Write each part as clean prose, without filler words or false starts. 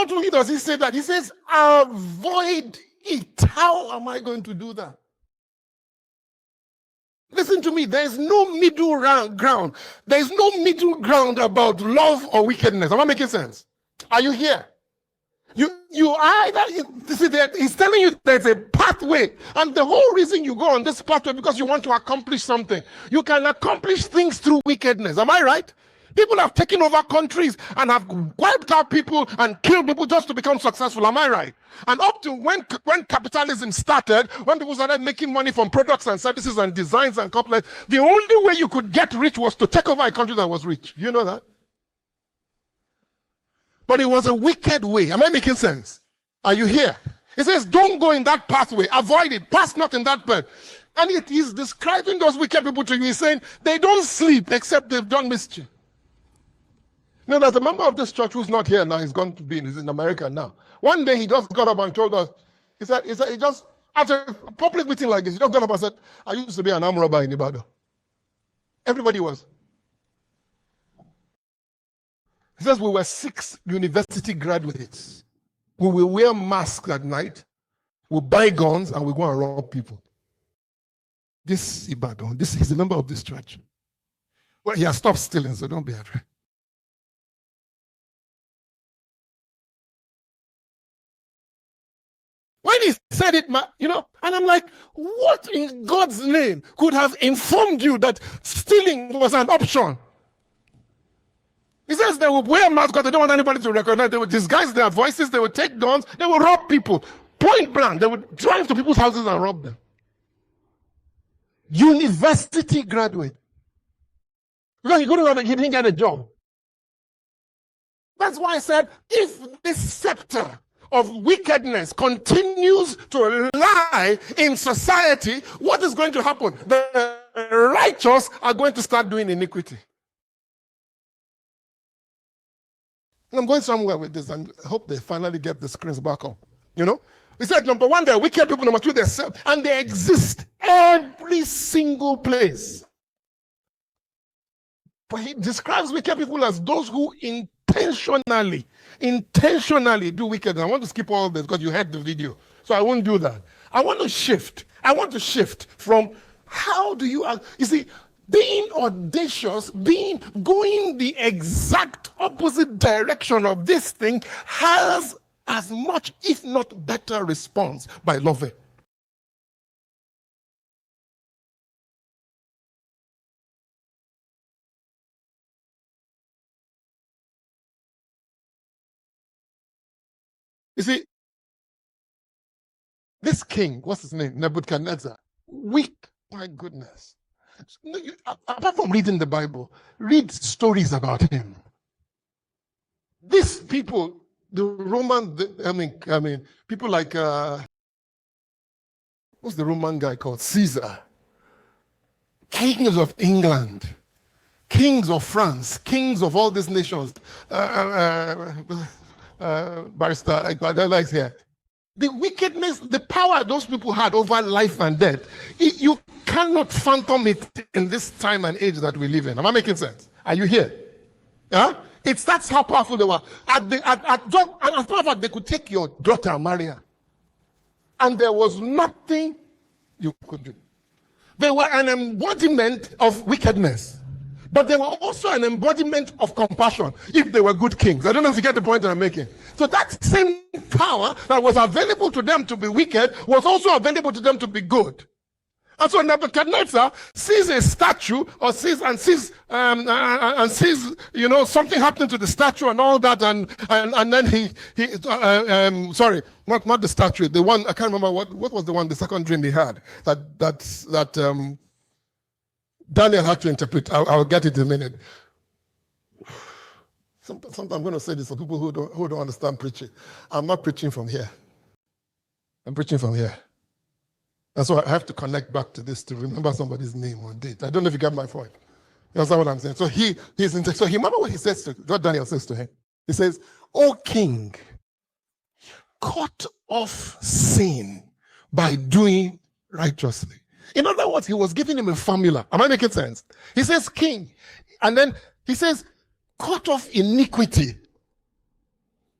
not only does he say that, he says, avoid it. How am I going to do that? Listen to me, there's no middle ground. There's no middle ground about love or wickedness. Am I making sense? Are you here? You either, he's telling you there's a pathway, and the whole reason you go on this pathway because you want to accomplish something. You can accomplish things through wickedness. Am I right? People have taken over countries and have wiped out people and killed people just to become successful. Am I right? And up to when capitalism started, when people started making money from products and services and designs and complex, the only way you could get rich was to take over a country that was rich. You know that? But it was a wicked way. Am I making sense? Are you here? He says, don't go in that pathway. Avoid it. Pass not in that path. And it is describing those wicked people to you. He's saying, they don't sleep except they've done mischief. Now, there's a member of this church who's not here now. He's gone to be he's in America now. One day, he just got up and told us, he said, he just, after a public meeting like this, he just got up and said, I used to be an armed robber in Ibadan. Everybody was. He says we were 6 university graduates. We will wear masks at night, we'll buy guns, and we go and rob people. This Ibadan, he's a member of this church. Well, he has stopped stealing, so don't be afraid. When he said it, and I'm like, what in God's name could have informed you that stealing was an option? He says they will wear masks because they don't want anybody to recognize. They would disguise their voices. They would take guns. They would rob people. Point blank. They would drive to people's houses and rob them. University graduate. Because he didn't get a job. That's why I said, if this scepter of wickedness continues to lie in society, what is going to happen? The righteous are going to start doing iniquity. I'm going somewhere with this, and I hope they finally get the screens back up. He said, number one, they're wicked people. Number two, they're self, and they exist every single place. But he describes wicked people as those who intentionally do wickedness. I want to skip all this because you heard the video, so I won't do that. I want to shift from how do you see, being audacious, going the exact opposite direction of this thing has as much, if not better, response by loving. You see, this king, what's his name? Nebuchadnezzar, weak, my goodness. Apart from reading the Bible, read stories about him. These people, the Roman, people like, what's the Roman guy called? Caesar. Kings of England, kings of France, kings of all these nations. Barrister, I like here. The wickedness, the power those people had over life and death, you cannot fathom it in this time and age that we live in. Am I making sense? Are you here? Yeah? That's how powerful they were. As a matter of fact, they could take your daughter and marry her. And there was nothing you could do. They were an embodiment of wickedness. But they were also an embodiment of compassion if they were good kings. I don't know if you get the point that I'm making. So that same power that was available to them to be wicked was also available to them to be good. And so Nebuchadnezzar sees a statue or sees something something happening to the statue and all that, and then sorry, not the statue, the one, I can't remember what was the one, the second dream he had that Daniel had to interpret. I'll get it in a minute. Sometimes I'm going to say this for people who don't understand preaching. I'm not preaching from here. I'm preaching from here. And so I have to connect back to this to remember somebody's name or date. I don't know if you get my point. You understand what I'm saying? So he remember what he says what Daniel says to him. He says, "O king, cut off sin by doing righteously." In other words, he was giving him a formula. Am I making sense? He says, king, and then he says, cut off iniquity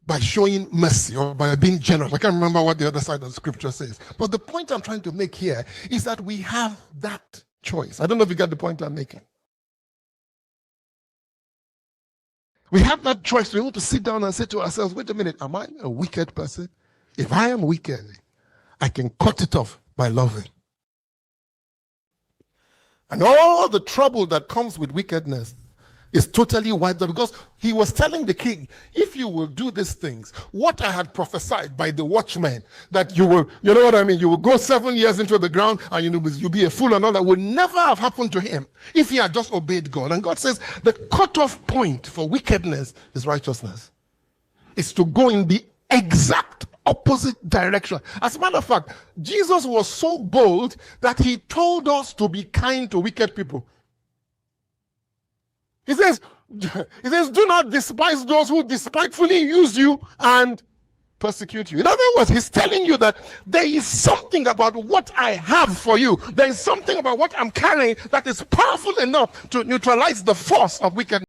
by showing mercy or by being generous. I can't remember what the other side of the scripture says. But the point I'm trying to make here is that we have that choice. I don't know if you get the point I'm making. We have that choice to be able to sit down and say to ourselves, wait a minute, am I a wicked person? If I am wicked, I can cut it off by loving. And all the trouble that comes with wickedness is totally wiped out, because he was telling the king, if you will do these things, what I had prophesied by the watchmen, that you will, you know what I mean, you will go 7 years into the ground and you'll be a fool and all that, would never have happened to him if he had just obeyed God. And God says the cutoff point for wickedness is righteousness. It's to go in the exact opposite direction. As a matter of fact, Jesus was so bold that he told us to be kind to wicked people. He says, do not despise those who despitefully use you and persecute you. In other words, he's telling you that there is something about what I have for you. There is something about what I'm carrying that is powerful enough to neutralize the force of wickedness.